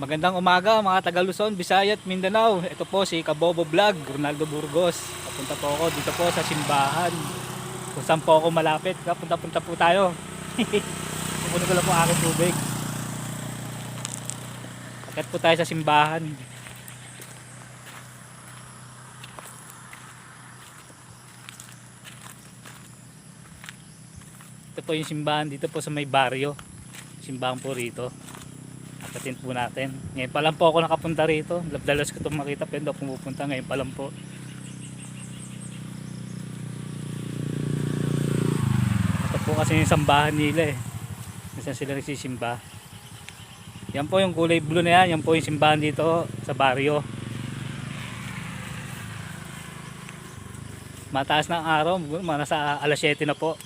Magandang umaga mga taga Luzon, Visayas at Mindanao. Ito po si Kabobo Vlog, Ronaldo Burgos. Papunta po ako dito po sa simbahan. Kung saan po ako malapit, punta po tayo. Pupunin ko lang po aking tubig. Akit po tayo sa simbahan. Ito po yung simbahan dito po sa may baryo. Simbahan po rito. Akatin po natin. Ngayon pa lang po ako nakapunta rito. Labdalas ko itong makita pero hindi ako pumupunta. Ngayon pa lang po. Ito po kasi yung sambahan nila eh. Saan sila nagsisimba. Yan po yung kulay blue na yan. Yan po yung simbahan dito sa baryo. Mataas na ang araw. Nasa alas 7 na po.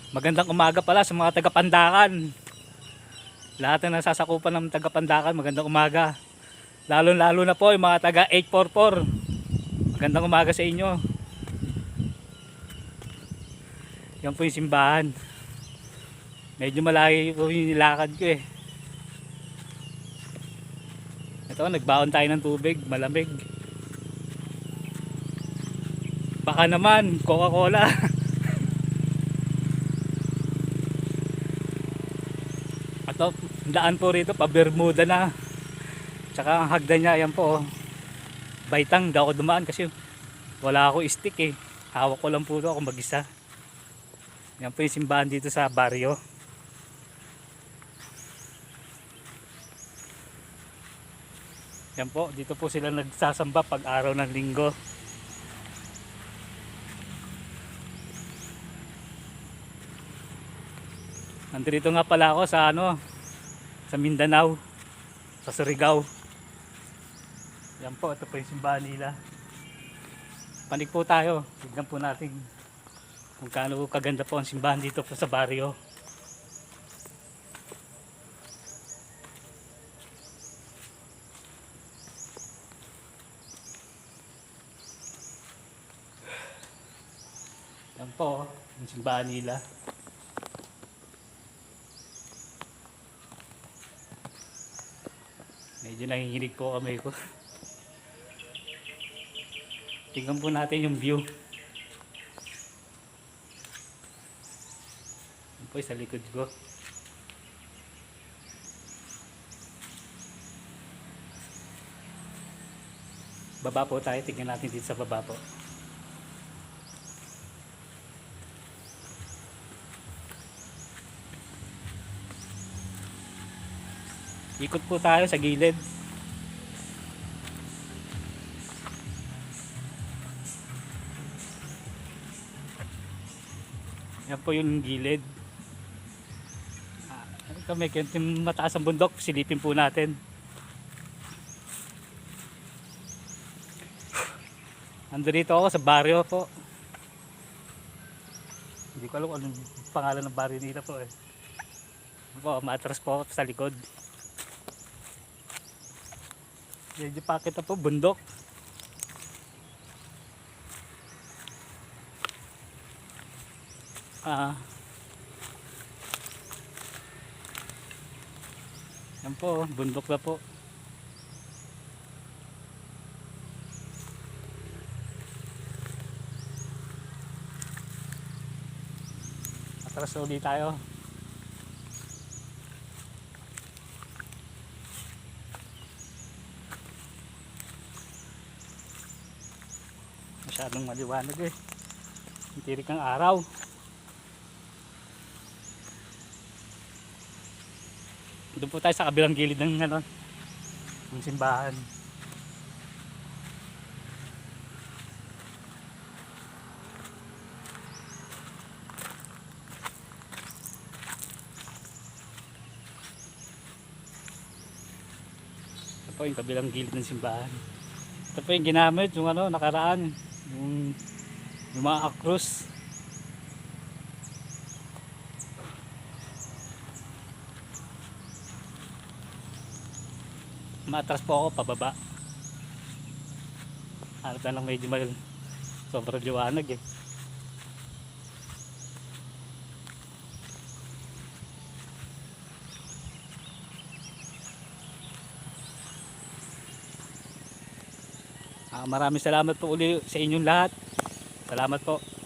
Magandang umaga pala sa mga taga-Pandakan. Lahat na nasasakupan ng taga-Pandakan, magandang umaga. Lalo na po yung mga taga 844. Magandang umaga sa inyo. Yan po yung simbahan. Medyo malayo po yung nilakad ko eh. Ito, nagbaon tayo ng tubig, malamig. Baka naman, Coca-Cola. Ito, daan po rito, pa Bermuda na. Tsaka ang hagdan niya, yan po. Baitang, daw ako dumaan kasi wala ako stick eh. Hawak ko lang po ito, ako mag-isa. Yan po yung simbahan dito sa baryo. Yan po, dito po sila nagsasamba pag araw ng linggo. Nandito nga pala ako sa sa Mindanao, sa Surigao. Yan po, ito po yung simbahan nila. Panig po tayo, tignan po natin kung kaano kaganda po ang simbahan dito po sa baryo. Yan po, yung simbahan nila. Medyo nanginginig po kami ko. Tingnan po natin yung view. Yan po sa likod ko. Baba po tayo, tingnan natin dito sa baba po. Ikot po tayo sa gilid. Yan po yung gilid. Ito may kenting mataas ang bundok. Silipin po natin. Nandito ako sa baryo po. Hindi ko alam anong pangalan ng baryo nila po eh. Po, matras po ako sa likod. Medyo pakit na po, bundok. Yan po, bundok na po. Atras ulit tayo. Masyadong maliwanag eh. Ang tirik ng araw. Doon po tayo sa kabilang gilid ng ng simbahan. Ito po yung kabilang gilid ng simbahan. Ito po yung ginamit yung nakaraan. Yung mga akrus. Matras po ako pababa. Ano lang medyo sobrang liwanag eh. Maraming salamat po uli sa inyong lahat. Salamat po.